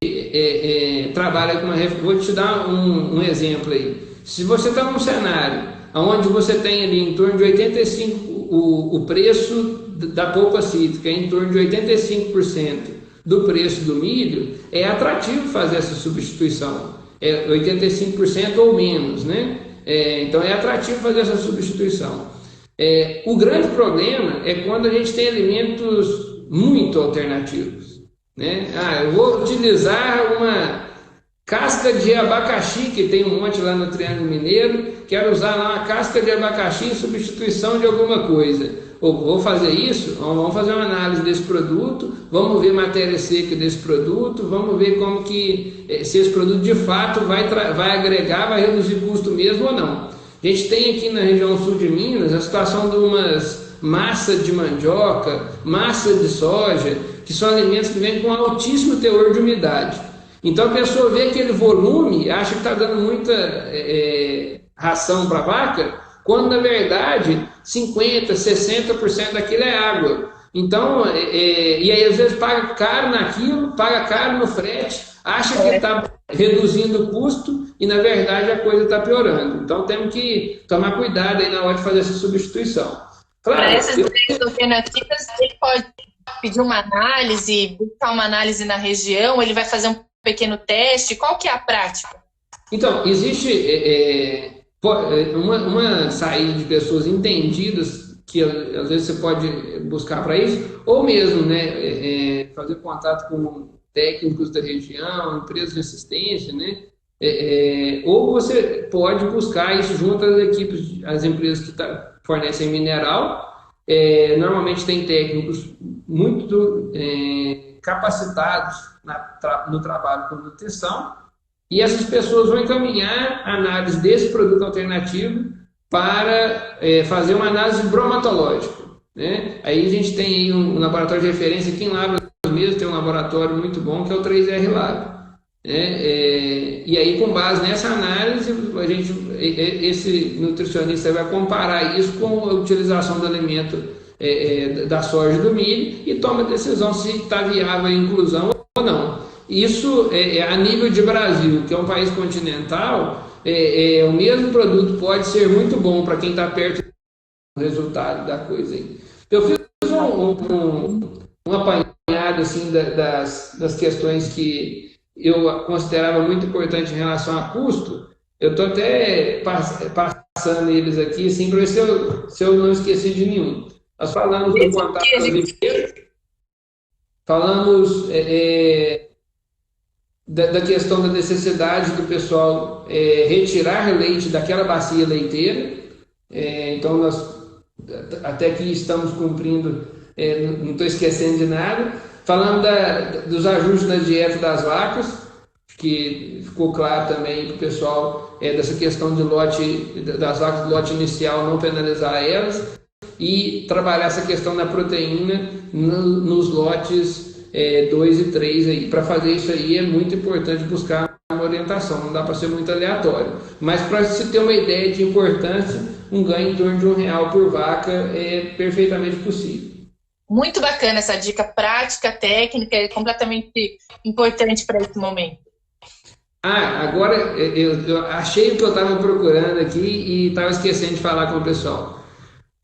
trabalha com vou te dar um exemplo aí. Se você está num cenário onde você tem ali em torno de 85%, o preço da polpa cítrica é em torno de 85% do preço do milho, é atrativo fazer essa substituição. 85% ou menos, né? Então é atrativo fazer essa substituição. O grande problema é quando a gente tem alimentos muito alternativos, né? Eu vou utilizar uma casca de abacaxi, que tem um monte lá no Triângulo Mineiro, quero usar lá uma casca de abacaxi em substituição de alguma coisa. Ou vou fazer isso, vamos fazer uma análise desse produto, vamos ver matéria seca desse produto, vamos ver como que, se esse produto de fato vai agregar, vai reduzir custo mesmo ou não. A gente tem aqui na região sul de Minas a situação de umas massas de mandioca, massa de soja, que são alimentos que vêm com altíssimo teor de umidade. Então a pessoa vê aquele volume, acha que está dando muita ração para a vaca, quando na verdade 50%, 60% daquilo é água. Então, e aí às vezes paga caro naquilo, paga caro no frete, acha que está reduzindo o custo e na verdade a coisa está piorando. Então temos que tomar cuidado aí na hora de fazer essa substituição. Claro, para essas alternativas, ele pode pedir uma análise, buscar uma análise na região, ele vai fazer um pequeno teste. Qual que é a prática? Então, existe uma saída de pessoas entendidas que às vezes você pode buscar para isso, ou mesmo, né, fazer contato com técnicos da região, empresas de assistência, né, ou você pode buscar isso junto às equipes, às empresas que fornecem mineral. Normalmente tem técnicos muito capacitados no trabalho com nutrição, e essas pessoas vão encaminhar a análise desse produto alternativo para fazer uma análise bromatológica. né? Aí a gente tem aí um laboratório de referência aqui em Lavras mesmo, tem um laboratório muito bom que é o 3R Lab, né? E aí, com base nessa análise, esse nutricionista vai comparar isso com a utilização do alimento da soja e do milho e toma a decisão se está viável a inclusão ou não. Isso a nível de Brasil, que é um país continental, o mesmo produto pode ser muito bom para quem está perto do resultado da coisa aí. Eu fiz um apanhado assim, das questões que eu considerava muito importante em relação a custo. Eu estou até passando eles aqui, assim, para ver se eu não esqueci de nenhum. Nós falamos do contato leiteiro, falamos da questão da necessidade do pessoal retirar leite daquela bacia leiteira. Então, nós até aqui estamos cumprindo, não estou esquecendo de nada. Falando dos ajustes na dieta das vacas, que ficou claro também para o pessoal dessa questão de das vacas do lote inicial, não penalizar elas, e trabalhar essa questão da proteína nos lotes 2 e 3 aí. Para fazer isso aí é muito importante buscar uma orientação, não dá para ser muito aleatório. Mas para se ter uma ideia de importância, um ganho em torno de R$ 1 por vaca é perfeitamente possível. Muito bacana essa dica prática, técnica, é completamente importante para esse momento. Agora eu achei o que eu estava procurando aqui e estava esquecendo de falar com o pessoal.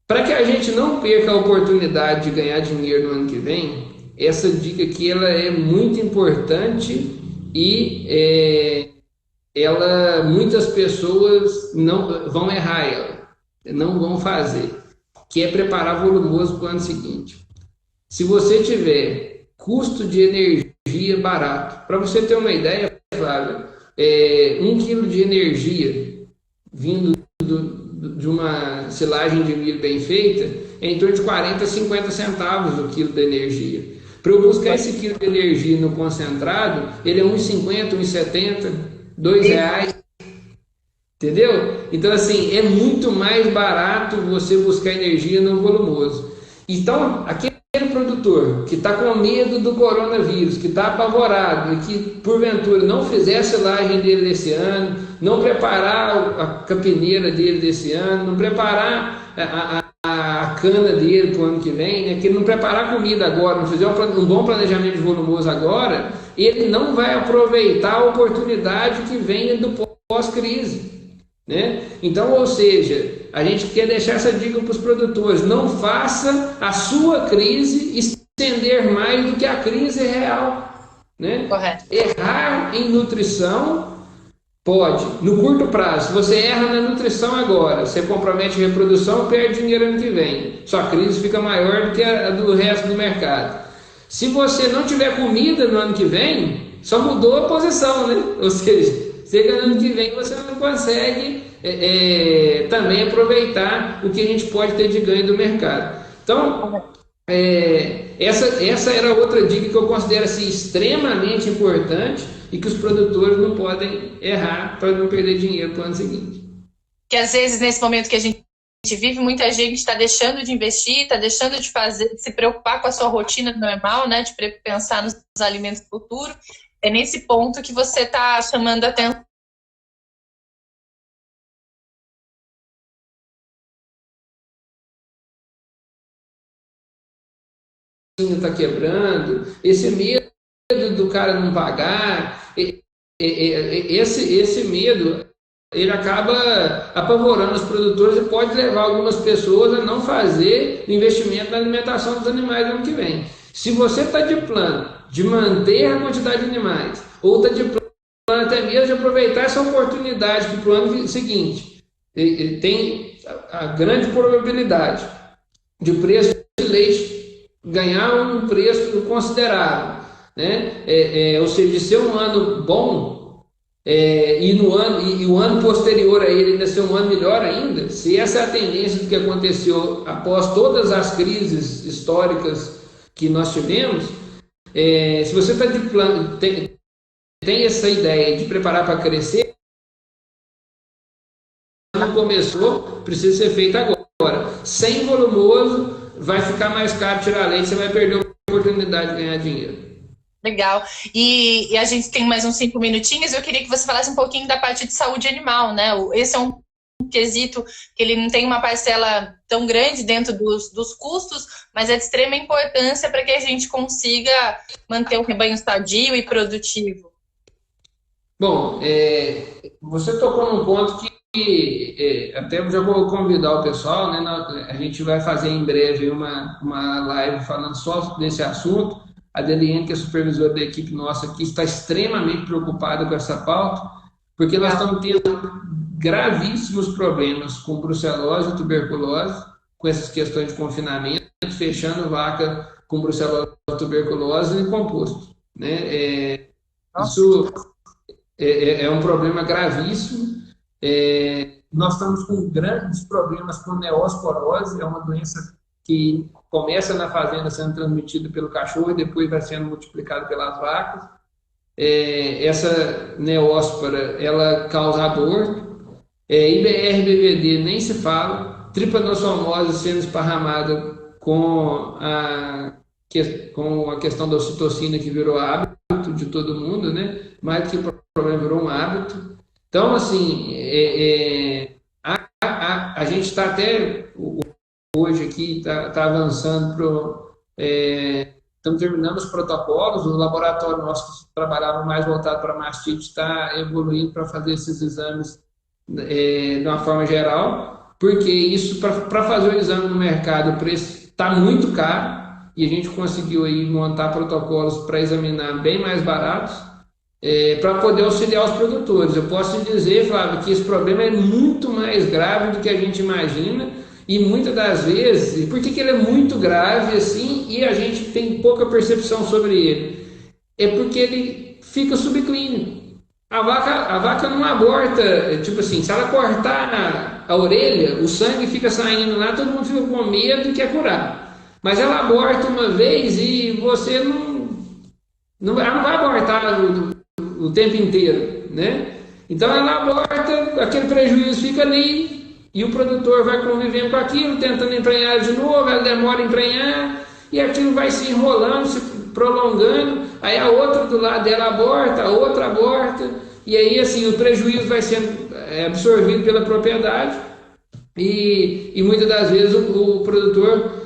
Para que a gente não perca a oportunidade de ganhar dinheiro no ano que vem, essa dica aqui ela é muito importante e muitas pessoas não vão errar ela, não vão fazer, que é preparar volumoso para o ano seguinte. Se você tiver custo de energia barato, para você ter uma ideia, Flávio, 1 quilo de energia vindo de uma silagem de milho bem feita é em torno de 40 a 50 centavos o quilo de energia. Para eu buscar esse quilo de energia no concentrado, ele é R$1,50, R$1,70, R$2. Entendeu? Então, assim, é muito mais barato você buscar energia no volumoso. Então, aquele produtor que está com medo do coronavírus, que está apavorado e que, porventura, não fizer a silagem dele desse ano, não preparar a capineira dele desse ano, não preparar a cana dele para o ano que vem, né? Que ele não preparar a comida agora, não fizer um bom planejamento de volumoso agora, ele não vai aproveitar a oportunidade que venha do pós-crise. Né? Então, ou seja, a gente quer deixar essa dica para os produtores: não faça a sua crise estender mais do que a crise real. Né? Correto. Errar em nutrição pode, no curto prazo. Se você erra na nutrição agora, você compromete a reprodução, perde dinheiro ano que vem. Sua crise fica maior do que a do resto do mercado. Se você não tiver comida no ano que vem, só mudou a posição, né? Ou seja, chega no ano que vem você não consegue também aproveitar o que a gente pode ter de ganho do mercado. Então, essa era outra dica que eu considero assim, extremamente importante e que os produtores não podem errar para não perder dinheiro para o ano seguinte. Que às vezes, nesse momento que a gente vive, muita gente está deixando de investir, está deixando de se preocupar com a sua rotina normal, né, de pensar nos alimentos do futuro. É nesse ponto que você está chamando a atenção. Está quebrando, esse medo do cara não pagar, esse medo ele acaba apavorando os produtores e pode levar algumas pessoas a não fazer investimento na alimentação dos animais no ano que vem. Se você está de plano de manter a quantidade de animais, ou está de plano até mesmo de aproveitar essa oportunidade para o ano seguinte, tem a grande probabilidade de preço de leite ganhar um preço considerável, né? Ou seja, de ser um ano bom e o ano posterior a ele ainda ser um ano melhor ainda, se essa é a tendência do que aconteceu após todas as crises históricas que nós tivemos, se você está de plano, tem essa ideia de preparar para crescer, não começou, precisa ser feito agora. Sem volumoso, vai ficar mais caro tirar leite, você vai perder a oportunidade de ganhar dinheiro. Legal. E a gente tem mais uns 5 minutinhos. Eu queria que você falasse um pouquinho da parte de saúde animal, né? Esse é um quesito que ele não tem uma parcela tão grande dentro dos custos, mas é de extrema importância para que a gente consiga manter o rebanho sadio e produtivo. Bom, você tocou num ponto que até já vou convidar o pessoal, né? A gente vai fazer em breve uma live falando só desse assunto. A Deliane, que é supervisora da equipe nossa aqui, está extremamente preocupada com essa pauta, porque nós estamos tendo gravíssimos problemas com brucelose e tuberculose, com essas questões de confinamento, fechando vaca com brucelose, tuberculose e composto, né? Isso é um problema gravíssimo. Nós estamos com grandes problemas com neosporose, é uma doença que começa na fazenda sendo transmitida pelo cachorro e depois vai sendo multiplicada pelas vacas. Essa neóspora, ela causa aborto. IBR, BVD nem se fala. Tripanossomose sendo esparramada com a questão da ocitocina que virou hábito de todo mundo, né? Mais do que o problema virou um hábito. Então, assim, a gente está até hoje aqui, está avançando estamos terminando os protocolos, o laboratório nosso que trabalhava mais voltado para mastite está evoluindo para fazer esses exames de uma forma geral, porque isso, para fazer o exame no mercado, o preço está muito caro, e a gente conseguiu aí montar protocolos para examinar bem mais baratos, para poder auxiliar os produtores. Eu posso dizer, Flávio, que esse problema é muito mais grave do que a gente imagina, e muitas das vezes, por que ele é muito grave assim e a gente tem pouca percepção sobre ele? É porque ele fica subclínico. A vaca não aborta, tipo assim, se ela cortar a orelha, o sangue fica saindo lá, todo mundo fica com medo e quer curar. Mas ela aborta uma vez e você ela não vai abortar o tempo inteiro, né? Então ela aborta, aquele prejuízo fica ali, e o produtor vai convivendo com aquilo, tentando emprenhar de novo, ela demora a emprenhar, e aquilo vai se enrolando, se prolongando, aí a outra do lado dela aborta, a outra aborta, e aí assim, o prejuízo vai sendo absorvido pela propriedade, e muitas das vezes o produtor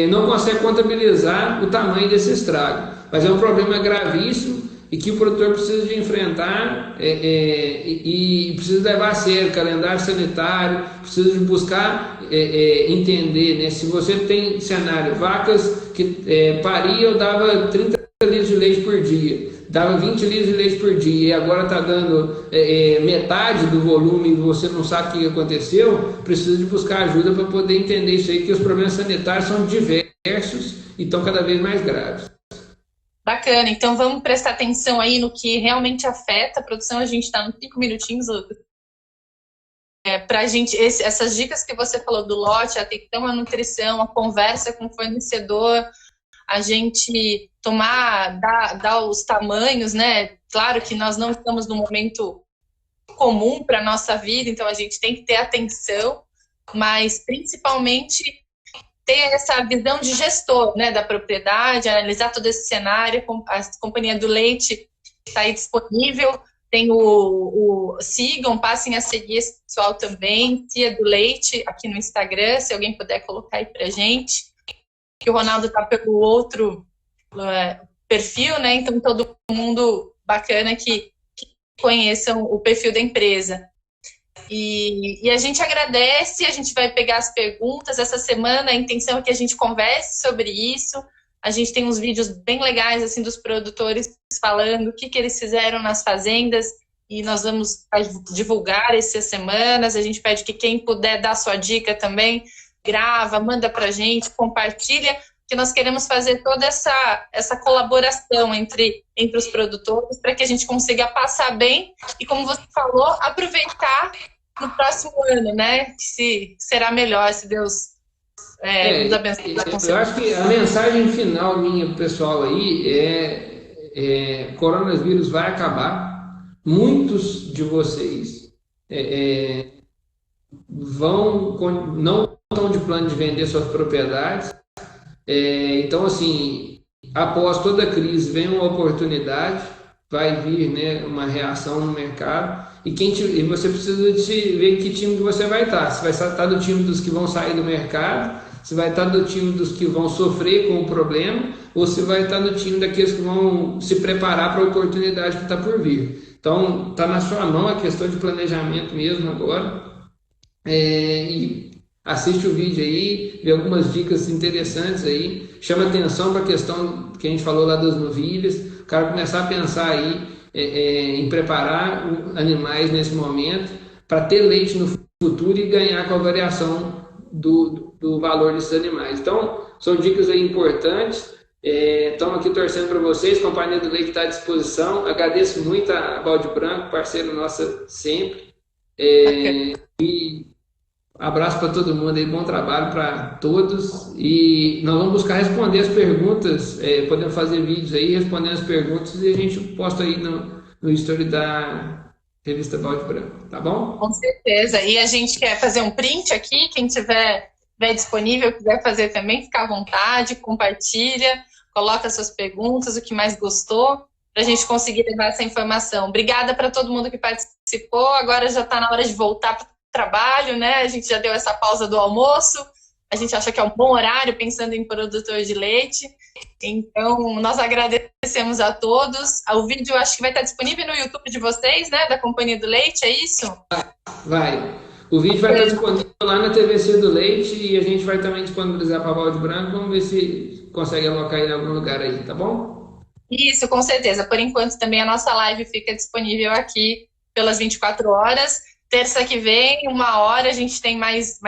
não consegue contabilizar o tamanho desse estrago. Mas é um problema gravíssimo, e que o produtor precisa de enfrentar e precisa levar a sério, calendário sanitário, precisa de buscar entender, né? Se você tem cenário, vacas que pariam, dava 30 litros de leite por dia, dava 20 litros de leite por dia, e agora está dando metade do volume, e você não sabe o que aconteceu, precisa de buscar ajuda para poder entender isso aí, que os problemas sanitários são diversos e estão cada vez mais graves. Bacana, então vamos prestar atenção aí no que realmente afeta a produção. A gente está nos 5 minutinhos, Lucas. Para a gente, essas dicas que você falou do lote, a atenção à nutrição, a conversa com o fornecedor, a gente dar os tamanhos, né? Claro que nós não estamos num momento comum para a nossa vida, então a gente tem que ter atenção, mas principalmente ter essa visão de gestor, né, da propriedade, analisar todo esse cenário. A Companhia do Leite está aí disponível, tem sigam, passem a seguir esse pessoal também, Tia do Leite, aqui no Instagram, se alguém puder colocar aí pra gente, que o Ronaldo está pelo outro perfil, né, então todo mundo bacana que conheçam o perfil da empresa. E a gente agradece, a gente vai pegar as perguntas. Essa semana a intenção é que a gente converse sobre isso. A gente tem uns vídeos bem legais assim dos produtores falando o que eles fizeram nas fazendas, e nós vamos divulgar essas semanas. A gente pede que quem puder dar sua dica também, grava, manda pra gente, compartilha, que nós queremos fazer toda essa colaboração entre os produtores para que a gente consiga passar bem e, como você falou, aproveitar no próximo ano, né? Que será melhor, se Deus nos abençoe. Eu acho que a mensagem final minha, pessoal, aí coronavírus vai acabar. Muitos de vocês não estão de plano de vender suas propriedades. Então, assim, após toda crise vem uma oportunidade, vai vir, né, uma reação no mercado, e você precisa de ver que time que você vai estar. Se vai estar do time dos que vão sair do mercado, se vai estar do time dos que vão sofrer com o problema, ou se vai estar do time daqueles que vão se preparar para a oportunidade que está por vir. Então, está na sua mão a questão de planejamento mesmo agora. E assiste o vídeo aí, vê algumas dicas interessantes aí, chama atenção para a questão que a gente falou lá das novilhas, o cara começar a pensar aí em preparar animais nesse momento para ter leite no futuro e ganhar com a variação do valor desses animais. Então, são dicas aí importantes. Estamos aqui torcendo para vocês, a Companhia do Leite está à disposição. Agradeço muito a Balde Branco, parceiro nossa sempre. E abraço para todo mundo aí, bom trabalho para todos. E nós vamos buscar responder as perguntas, podemos fazer vídeos aí respondendo as perguntas e a gente posta aí no story da revista Balde Branco, tá bom? Com certeza. E a gente quer fazer um print aqui, quem tiver disponível, quiser fazer também, fica à vontade, compartilha, coloca suas perguntas, o que mais gostou, para a gente conseguir levar essa informação. Obrigada para todo mundo que participou. Agora já está na hora de voltar para o trabalho, né? A gente já deu essa pausa do almoço. A gente acha que é um bom horário, pensando em produtor de leite. Então, nós agradecemos a todos. O vídeo acho que vai estar disponível no YouTube de vocês, né? Da Companhia do Leite, é isso? Vai. O vídeo vai estar disponível lá na TVC do Leite e a gente vai também disponibilizar para Balde Branco. Vamos ver se consegue alocar em algum lugar aí, tá bom? Isso, com certeza. Por enquanto, também a nossa live fica disponível aqui pelas 24 horas. Terça que vem, 1 hora, a gente tem mais